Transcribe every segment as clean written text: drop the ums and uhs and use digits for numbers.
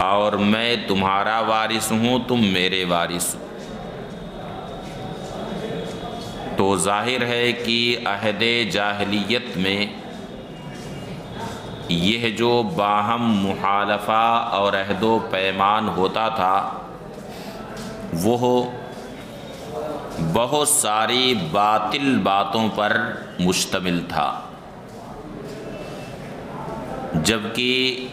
اور میں تمہارا وارث ہوں، تم میرے وارث ہو۔ تو ظاہر ہے کہ عہد جاہلیت میں یہ جو باہم محالفہ اور عہد و پیمان ہوتا تھا وہ بہت ساری باطل باتوں پر مشتمل تھا، جبکہ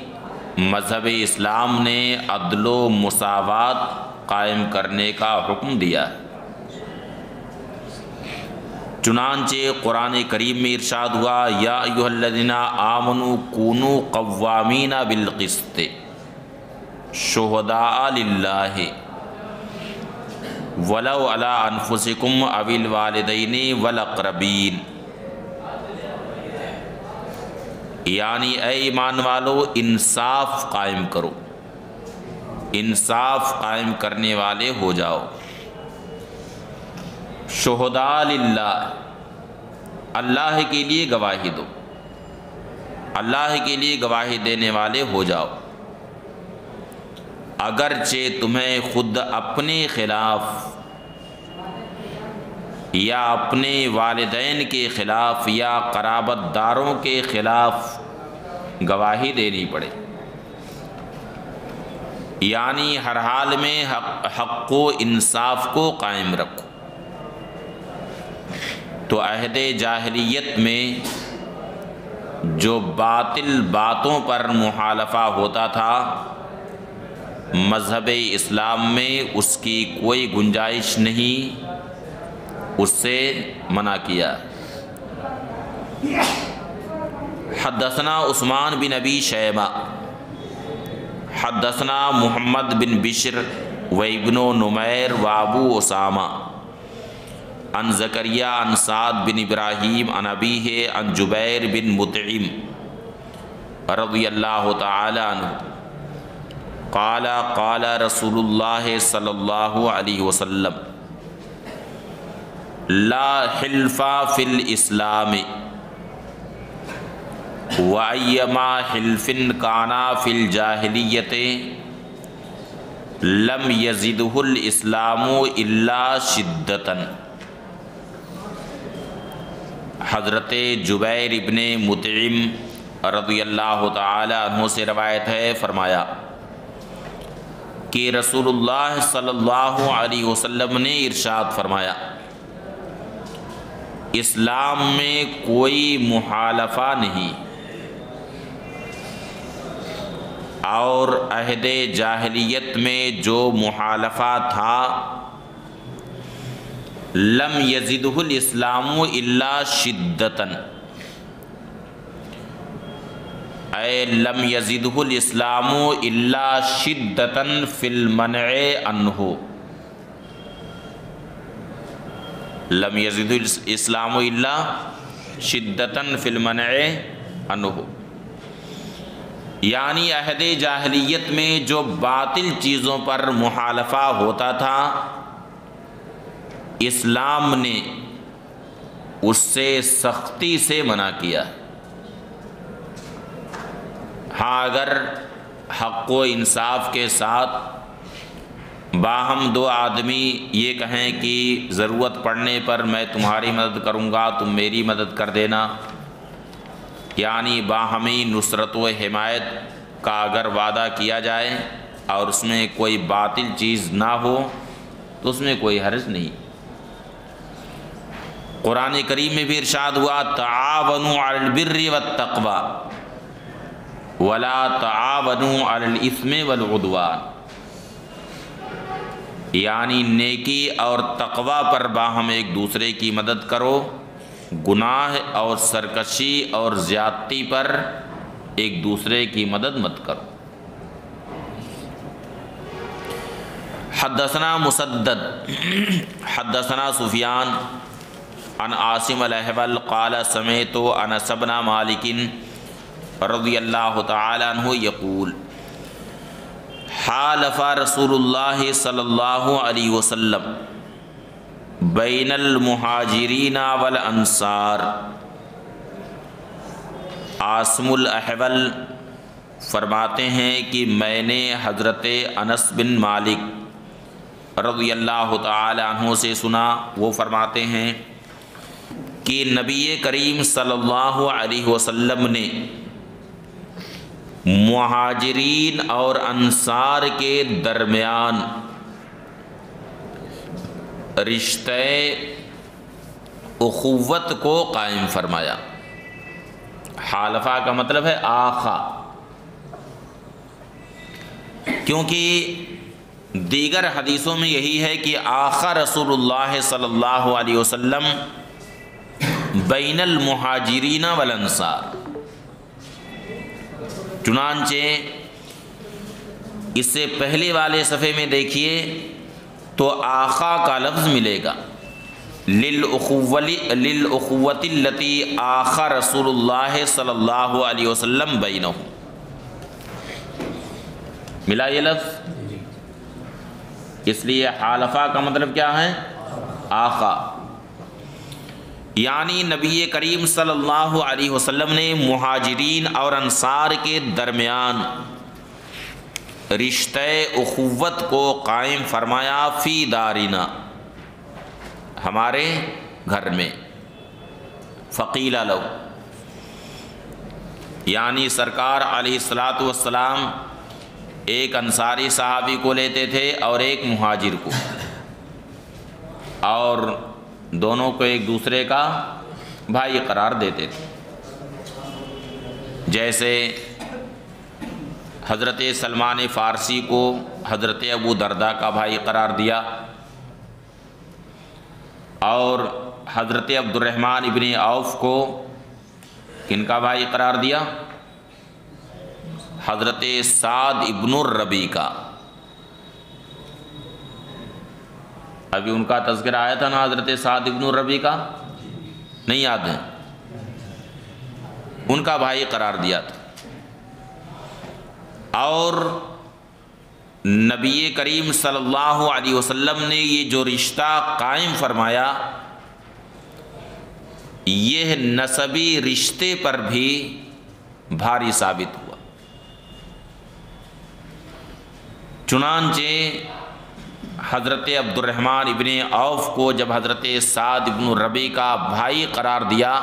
مذہب اسلام نے عدل و مساوات قائم کرنے کا حکم دیا۔ چنانچہ قرآن کریم میں ارشاد ہوا یا ایھا الذین آمنوا کونوا قوامین بالقسط شہداء للہ ولو علی انفسکم او الوالدین والاقربین، یعنی اے ایمان والو انصاف قائم کرو، انصاف قائم کرنے والے ہو جاؤ۔ شہداء للہ، اللہ کے لیے گواہی دو، اللہ کے لیے گواہی دینے والے ہو جاؤ، اگرچہ تمہیں خود اپنے خلاف یا اپنے والدین کے خلاف یا قرابت داروں کے خلاف گواہی دینی پڑے، یعنی ہر حال میں حق و انصاف کو قائم رکھو۔ تو عہد جاہلیت میں جو باطل باتوں پر محالفہ ہوتا تھا، مذہب اسلام میں اس کی کوئی گنجائش نہیں، اس سے منع کیا۔ حدثنا عثمان بن ابی شیبہ حدثنا محمد بن بشر و ابن نمیر و ابو اسامہ عن زکریہ عن سعد بن ابراہیم عن ابیہ عن جبیر بن مطعم رضی اللہ تعالی عنہ قال قال رسول اللہ صلی اللہ علیہ وسلم لا حلف فی الاسلام وَأَيَّمَا حِلْفٍ كَانَ فِي الْجَاهِلِيَّةِ لَمْ يَزِدْهُ الْإِسْلَامُ إِلَّا شِدَّةً۔ حضرت جبیر ابن مطعم رضی اللہ تعالی عنہ سے روایت ہے، فرمایا کہ رسول اللہ صلی اللہ علیہ وسلم نے ارشاد فرمایا اسلام میں کوئی محالفہ نہیں، اور عہد جاہلیت میں جو محالفہ تھا لم یزدہ الاسلام الا شدۃ، اے لم یزدہ الاسلام الا شدۃ فی المنع عنہ، لم یزدہ الاسلام الا شدۃ فی المنع عنہ، یعنی عہد جاہلیت میں جو باطل چیزوں پر محالفہ ہوتا تھا اسلام نے اس سے سختی سے منع کیا۔ ہاں اگر حق و انصاف کے ساتھ باہم دو آدمی یہ کہیں کہ ضرورت پڑنے پر میں تمہاری مدد کروں گا، تم میری مدد کر دینا، یعنی باہمی نصرت و حمایت کا اگر وعدہ کیا جائے اور اس میں کوئی باطل چیز نہ ہو تو اس میں کوئی حرج نہیں۔ قرآن کریم میں بھی ارشاد ہوا تعاونوا علی البر والتقوی ولا تعاونوا علی الاثم والعدوان، یعنی نیکی اور تقوی پر باہم ایک دوسرے کی مدد کرو، گناہ اور سرکشی اور زیادتی پر ایک دوسرے کی مدد مت کرو۔ حدثنا مسدد حدثنا سفیان عن عاصم الاحول قال سمعت انس بن مالک رضی اللہ تعالی عنہ یقول حالف رسول اللہ صلی اللہ علیہ وسلم بین المہاجرین والانصار۔ عاصم الاحول فرماتے ہیں کہ میں نے حضرت انس بن مالک رضی اللہ تعالی عنہ سے سنا، وہ فرماتے ہیں کہ نبی کریم صلی اللہ علیہ وسلم نے مہاجرین اور انصار کے درمیان رشتہ اخوت کو قائم فرمایا۔ حالفہ کا مطلب ہے آخا، کیونکہ دیگر حدیثوں میں یہی ہے کہ آخا رسول اللہ صلی اللہ علیہ وسلم بین المہاجرین والانصار۔ چنانچہ اس سے پہلے والے صفحے میں دیکھیے تو آخا کا لفظ ملے گا للأخوة التي آخا رسول اللہ صلی اللہ علیہ وسلم بینہم، ملا یہ لفظ۔ اس لیے حالفہ کا مطلب کیا ہے؟ آخا، یعنی نبی کریم صلی اللہ علیہ وسلم نے مہاجرین اور انصار کے درمیان رشتہ اخوت کو قائم فرمایا فی دارنا، ہمارے گھر میں۔ فقیل لو، یعنی سرکار علیہ الصلاۃ والسلام ایک انصاری صحابی کو لیتے تھے اور ایک مہاجر کو، اور دونوں کو ایک دوسرے کا بھائی قرار دیتے تھے۔ جیسے حضرت سلمان فارسی کو حضرت ابو درداء کا بھائی قرار دیا، اور حضرت عبد الرحمن ابن عوف کو کن کا بھائی قرار دیا؟ حضرت سعد ابن الربیع کا۔ ابھی ان کا تذکرہ آیا تھا نا، حضرت سعد ابن الربیع کا، نہیں یاد ہے؟ ان کا بھائی قرار دیا تھا۔ اور نبی کریم صلی اللہ علیہ وسلم نے یہ جو رشتہ قائم فرمایا، یہ نسبی رشتے پر بھی بھاری ثابت ہوا۔ چنانچہ حضرت عبد الرحمن ابن عوف کو جب حضرت سعد ابن الربیع کا بھائی قرار دیا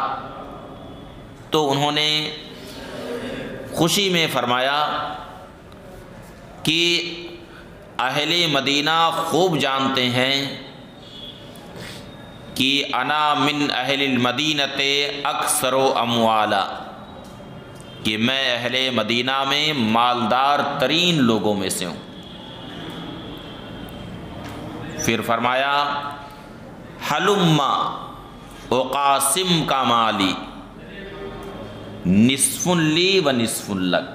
تو انہوں نے خوشی میں فرمایا کہ اہل مدینہ خوب جانتے ہیں کہ انا من اہل المدینۃ اکثر اموالا، کہ میں اہل مدینہ میں مالدار ترین لوگوں میں سے ہوں۔ پھر فرمایا حلما اقاسم کا مالی نصف لی و نصف لک،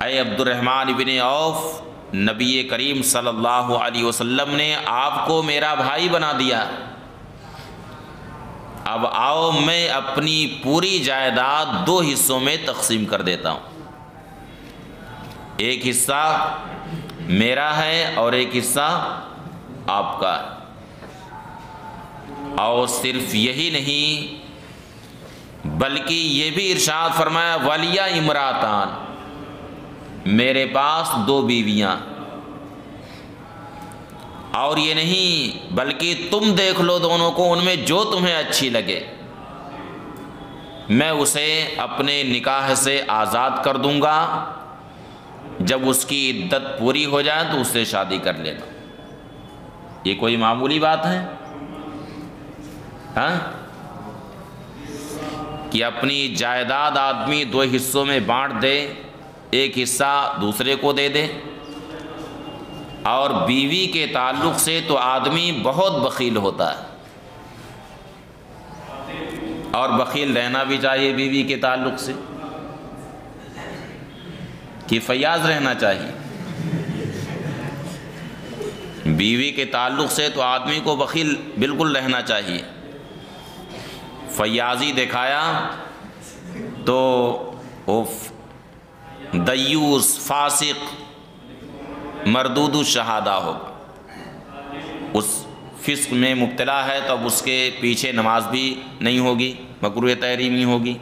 اے عبد الرحمن بن عوف، نبی کریم صلی اللہ علیہ وسلم نے آپ کو میرا بھائی بنا دیا، اب آؤ میں اپنی پوری جائیداد دو حصوں میں تقسیم کر دیتا ہوں، ایک حصہ میرا ہے اور ایک حصہ آپ کا ہے۔ اور صرف یہی نہیں بلکہ یہ بھی ارشاد فرمایا وَلِيَ امراتان، میرے پاس دو بیویاں، اور یہ نہیں بلکہ تم دیکھ لو دونوں کو، ان میں جو تمہیں اچھی لگے میں اسے اپنے نکاح سے آزاد کر دوں گا، جب اس کی عدت پوری ہو جائے تو اس سے شادی کر لینا۔ یہ کوئی معمولی بات ہے؟ ہاں، کہ اپنی جائیداد آدمی دو حصوں میں بانٹ دے، ایک حصہ دوسرے کو دے دے۔ اور بیوی کے تعلق سے تو آدمی بہت بخیل ہوتا ہے، اور بخیل رہنا بھی چاہیے بیوی کے تعلق سے، کہ فیاض رہنا چاہیے۔ بیوی کے تعلق سے تو آدمی کو بخیل بالکل رہنا چاہیے۔ فیاضی دکھایا تو وہ دیوس، فاسق، مردود الشہادہ ہوگا، اس فسق میں مبتلا ہے، تو اب اس کے پیچھے نماز بھی نہیں ہوگی، مکروہ تحریمی ہوگی۔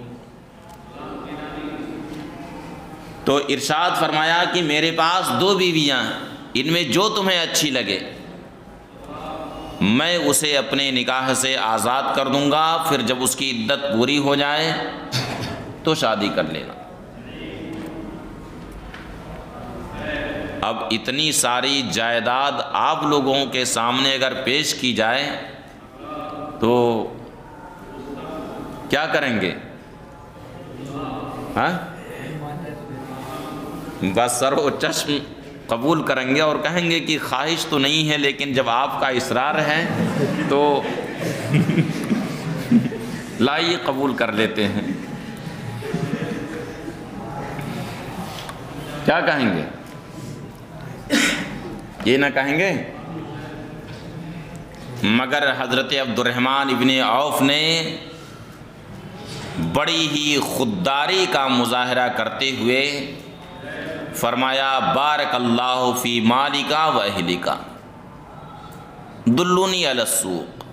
تو ارشاد فرمایا کہ میرے پاس 2 بیویاں ہیں، ان میں جو تمہیں اچھی لگے میں اسے اپنے نکاح سے آزاد کر دوں گا، پھر جب اس کی عدت پوری ہو جائے تو شادی کر لینا۔ اب اتنی ساری جائیداد آپ لوگوں کے سامنے اگر پیش کی جائے تو کیا کریں گے؟ ہاں بس سر و چشم قبول کریں گے اور کہیں گے کہ خواہش تو نہیں ہے، لیکن جب آپ کا اصرار ہے تو لائیے قبول کر لیتے ہیں۔ کیا کہیں گے؟ یہ نہ کہیں گے؟ مگر حضرت عبد الرحمن ابن عوف نے بڑی ہی خودداری کا مظاہرہ کرتے ہوئے فرمایا بارک اللہ فی مالک و اہلک دلونی علی السوق،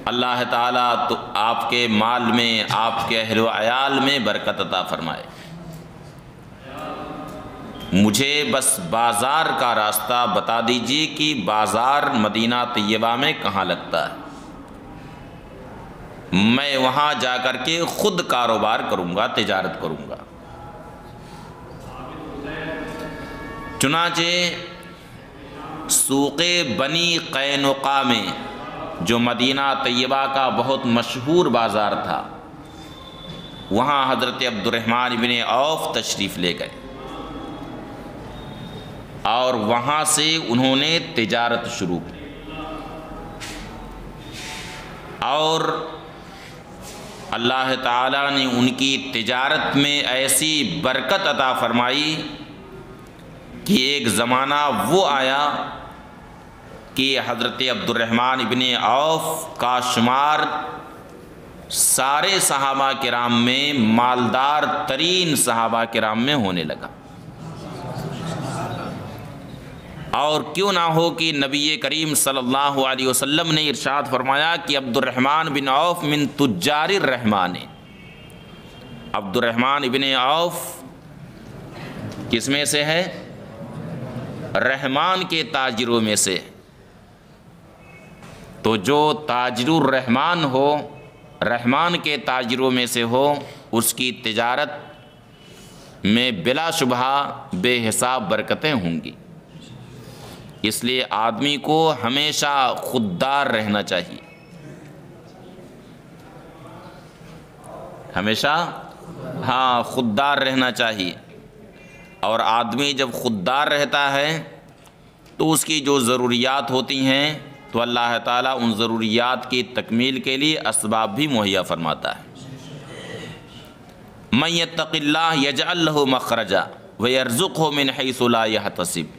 اللہ تعالیٰ تو آپ کے مال میں، آپ کے اہل و عیال میں برکت عطا فرمائے، مجھے بس بازار کا راستہ بتا دیجیے کہ بازار مدینہ طیبہ میں کہاں لگتا ہے، میں وہاں جا کر کے خود کاروبار کروں گا، تجارت کروں گا۔ چنانچہ سوق بنی قینقاع میں، جو مدینہ طیبہ کا بہت مشہور بازار تھا، وہاں حضرت عبد الرحمن بن عوف تشریف لے گئے اور وہاں سے انہوں نے تجارت شروع کی، اور اللہ تعالیٰ نے ان کی تجارت میں ایسی برکت عطا فرمائی کہ ایک زمانہ وہ آیا کہ حضرت عبد الرحمن ابن عوف کا شمار سارے صحابہ کرام میں، مالدار ترین صحابہ کرام میں ہونے لگا۔ اور کیوں نہ ہو کہ نبی کریم صلی اللہ علیہ وسلم نے ارشاد فرمایا کہ عبد الرحمن بن عوف من تجار الرحمان، عبد الرحمن بن عوف کس میں سے ہے؟ رحمان کے تاجروں میں سے۔ تو جو تاجر الرحمان ہو، رحمان کے تاجروں میں سے ہو، اس کی تجارت میں بلا شبہ بے حساب برکتیں ہوں گی۔ اس لیے آدمی کو ہمیشہ خوددار رہنا چاہیے، ہمیشہ خوددار رہنا چاہیے، اور آدمی جب خوددار رہتا ہے تو اس کی جو ضروریات ہوتی ہیں تو اللہ تعالیٰ ان ضروریات کی تکمیل کے لیے اسباب بھی مہیا فرماتا ہے۔ من یتق اللہ یجعل لہ مخرجا ویرزقہ من حیث لا یحتسب،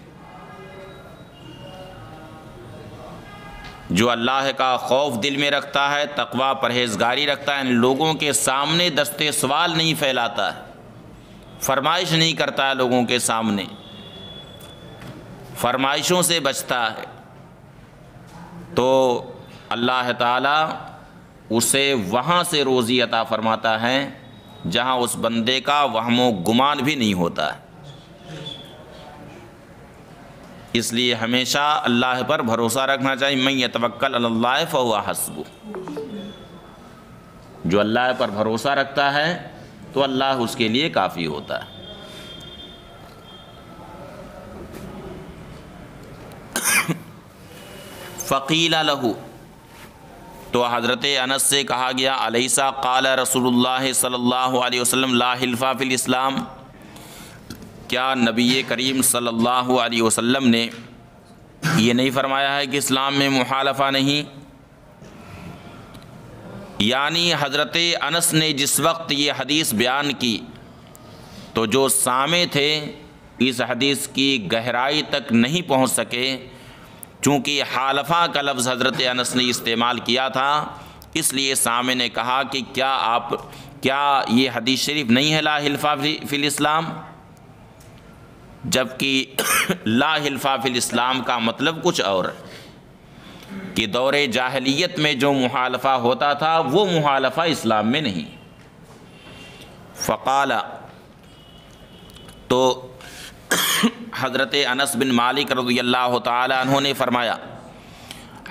جو اللہ کا خوف دل میں رکھتا ہے، تقوی پرہیزگاری رکھتا ہے، لوگوں کے سامنے دستے سوال نہیں پھیلاتا ہے، فرمائش نہیں کرتا ہے، لوگوں کے سامنے فرمائشوں سے بچتا ہے، تو اللہ تعالیٰ اسے وہاں سے روزی عطا فرماتا ہے جہاں اس بندے کا وہم و گمان بھی نہیں ہوتا ہے۔ اس لیے ہمیشہ اللہ پر بھروسہ رکھنا چاہیے۔ من یتوکل علی اللہ فہو حسبہ، جو اللہ پر بھروسہ رکھتا ہے تو اللہ اس کے لیے کافی ہوتا ہے۔ فقیل لہ، تو حضرت انس سے کہا گیا الیسا قال رسول اللہ صلی اللہ علیہ وسلم لا حلف فی الاسلام، کیا نبی کریم صلی اللہ علیہ وسلم نے یہ نہیں فرمایا ہے کہ اسلام میں محالفہ نہیں؟ یعنی حضرت انس نے جس وقت یہ حدیث بیان کی تو جو سامع تھے اس حدیث کی گہرائی تک نہیں پہنچ سکے، چونکہ حالفہ کا لفظ حضرت انس نے استعمال کیا تھا، اس لیے سامع نے کہا کہ کیا یہ حدیث شریف نہیں ہے لا حلف فی الاسلام، جبکہ لا حلف فی الاسلام کا مطلب کچھ اور ہے کہ دور جاہلیت میں جو محالفہ ہوتا تھا وہ محالفہ اسلام میں نہیں۔ فقال، تو حضرت انس بن مالک رضی اللہ تعالی عنہ نے فرمایا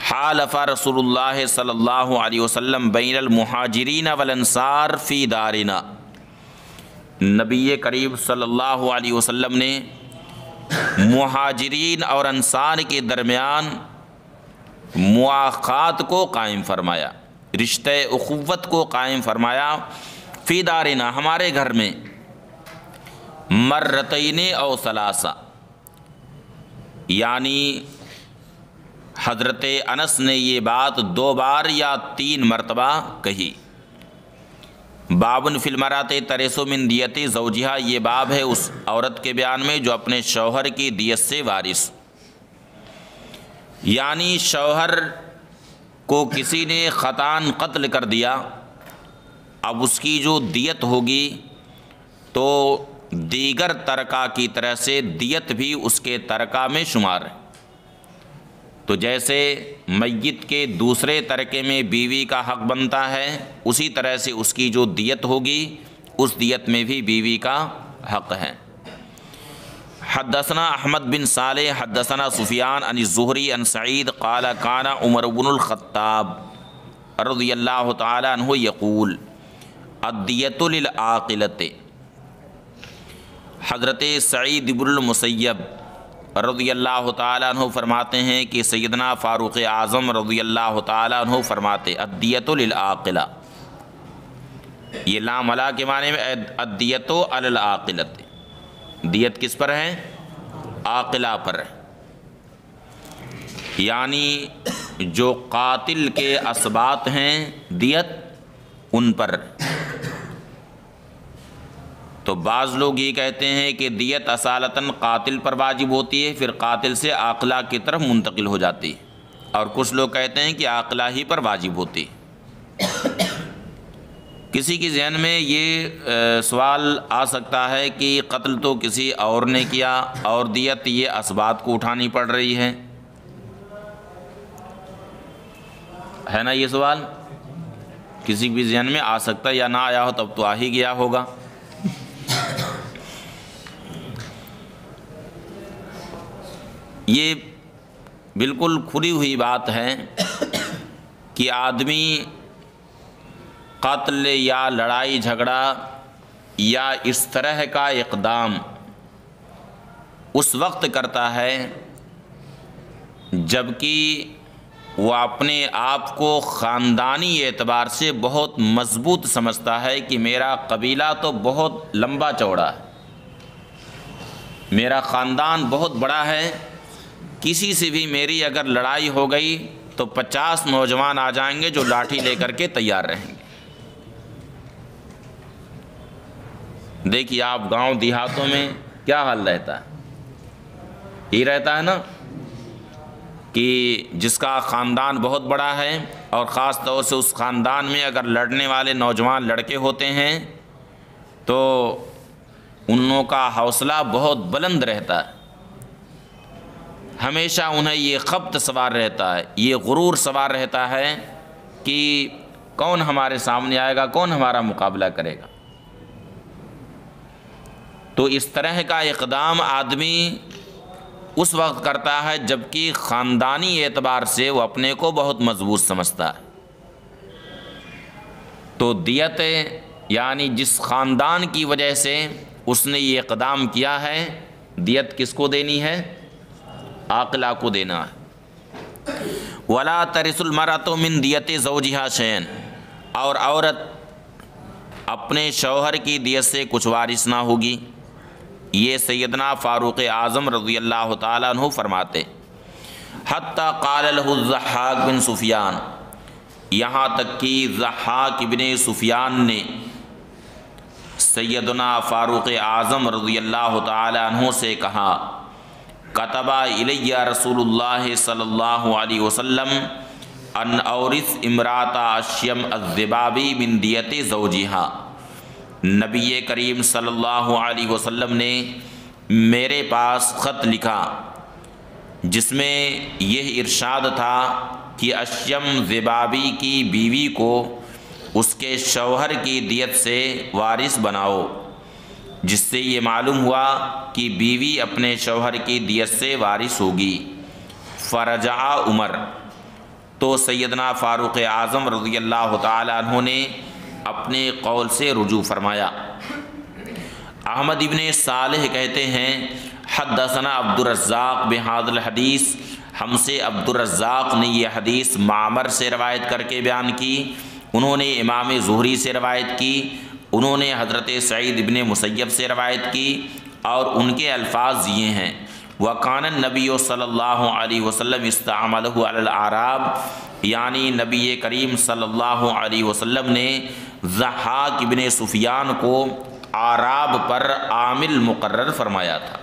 حالف رسول اللہ صلی اللہ علیہ وسلم بین المہاجرین والانصار فی دارنا، نبی کریم صلی اللہ علیہ وسلم نے مہاجرین اور انصار کے درمیان مواخات کو قائم فرمایا، رشتہ اخوت کو قائم فرمایا، فی دارنا ہمارے گھر میں، مرتین او ثلاثہ، یعنی حضرت انس نے یہ بات 2 بار یا 3 مرتبہ کہی۔ بابن فی المرأۃ ترث من دیت زوجہا، یہ باب ہے اس عورت کے بیان میں جو اپنے شوہر کی دیت سے وارث، یعنی شوہر کو کسی نے خطاً قتل کر دیا، اب اس کی جو دیت ہوگی تو دیگر ترکہ کی طرح سے دیت بھی اس کے ترکہ میں شمار ہے۔ تو جیسے میت کے دوسرے ترکے میں بیوی کا حق بنتا ہے، اسی طرح سے اس کی جو دیت ہوگی اس دیت میں بھی بیوی کا حق ہے۔ حدثنا احمد بن صالح حدثنا سفیان عن الزہری عن سعید قال کان عمر بن الخطاب رضی اللہ تعالی عنہ یقول الدیۃ للعاقلۃ، حضرت سعید بن المسیب رضی اللہ تعالیٰ عنہ فرماتے ہیں کہ سیدنا فاروق اعظم رضی اللہ تعالیٰ عنہ فرماتے الدیۃ للعاقلہ، یہ لام علا کے معنی میں الدیۃ علی العاقلۃ، دیت کس پر ہے؟ عاقلہ پر ہے، یعنی جو قاتل کے اسباط ہیں دیت ان پر۔ تو بعض لوگ یہ کہتے ہیں کہ دیت اصالتاً قاتل پر واجب ہوتی ہے، پھر قاتل سے عاقلہ کی طرف منتقل ہو جاتی ہے، اور کچھ لوگ کہتے ہیں کہ عاقلہ ہی پر واجب ہوتی ہے۔ کسی کے ذہن میں یہ سوال آ سکتا ہے کہ قتل تو کسی اور نے کیا اور دیت یہ اسباط کو اٹھانی پڑ رہی ہے نا؟ یہ سوال کسی بھی ذہن میں آ سکتا ہے، یا نہ آیا ہو تب تو آ ہی گیا ہوگا۔ یہ بالکل کھلی ہوئی بات ہے کہ آدمی قتل یا لڑائی جھگڑا یا اس طرح کا اقدام اس وقت کرتا ہے جبکہ وہ اپنے آپ کو خاندانی اعتبار سے بہت مضبوط سمجھتا ہے کہ میرا قبیلہ تو بہت لمبا چوڑا ہے، میرا خاندان بہت بڑا ہے، کسی سے بھی میری اگر لڑائی ہو گئی تو 50 نوجوان آ جائیں گے جو لاٹھی لے کر کے تیار رہیں گے۔ دیکھیے آپ گاؤں دیہاتوں میں کیا حال رہتا ہے، یہ رہتا ہے نا کہ جس کا خاندان بہت بڑا ہے اور خاص طور سے اس خاندان میں اگر لڑنے والے نوجوان لڑکے ہوتے ہیں تو ان لوگوں کا حوصلہ بہت بلند رہتا ہے، ہمیشہ انہیں یہ خبط سوار رہتا ہے، یہ غرور سوار رہتا ہے کہ کون ہمارے سامنے آئے گا، کون ہمارا مقابلہ کرے گا۔ تو اس طرح کا اقدام آدمی اس وقت کرتا ہے جبکہ خاندانی اعتبار سے وہ اپنے کو بہت مضبوط سمجھتا ہے۔ تو دیت یعنی جس خاندان کی وجہ سے اس نے یہ اقدام کیا ہے، دیت کس کو دینی ہے؟ عاقلہ کو دینا ہے۔ وَلَا تَرِثُ الْمَرْأَةُ مِنْ دِيَتِ زَوْجِهَا شَيْئًا، اور عورت اپنے شوہر کی دیت سے کچھ وارث نہ ہوگی، یہ سیدنا فاروق اعظم رضی اللہ تعالیٰ عنہ فرماتے۔ حتیٰ قال له الضحاک بن سفیان، یہاں تک کہ ضحاک بن سفیان نے سیدنا فاروق اعظم رضی اللہ تعالیٰ عنہ سے کہا کتب الی رسول اللہ صلی اللہ علیہ وسلم ان اورث امرأۃ اشیم الذبابی من دیت زوجہا، نبی کریم صلی اللہ علیہ وسلم نے میرے پاس خط لکھا جس میں یہ ارشاد تھا کہ اشیم ذبابی کی بیوی کو اس کے شوہر کی دیت سے وارث بناؤ، جس سے یہ معلوم ہوا کہ بیوی اپنے شوہر کی دیت سے وارث ہوگی۔ فرجع عمر، تو سیدنا فاروق اعظم رضی اللہ تعالیٰ عنہ نے اپنے قول سے رجوع فرمایا۔ احمد ابن صالح کہتے ہیں حدثنا عبد الرزاق بہذا الحدیث، ہم سے عبد الرزاق نے یہ حدیث معمر سے روایت کر کے بیان کی، انہوں نے امام زہری سے روایت کی، انہوں نے حضرت سعید ابن مسیب سے روایت کی، اور ان کے الفاظ یہ ہیں وَقَانَ النَّبِيُّ صلی اللہ علیہ وسلم اسْتَعْمَلَهُ عَلَى الْأَعْرَابِ، یعنی نبی کریم صلی اللہ علیہ وسلم نے ضحاک ابن سفیان کو اعراب پر عامل مقرر فرمایا تھا۔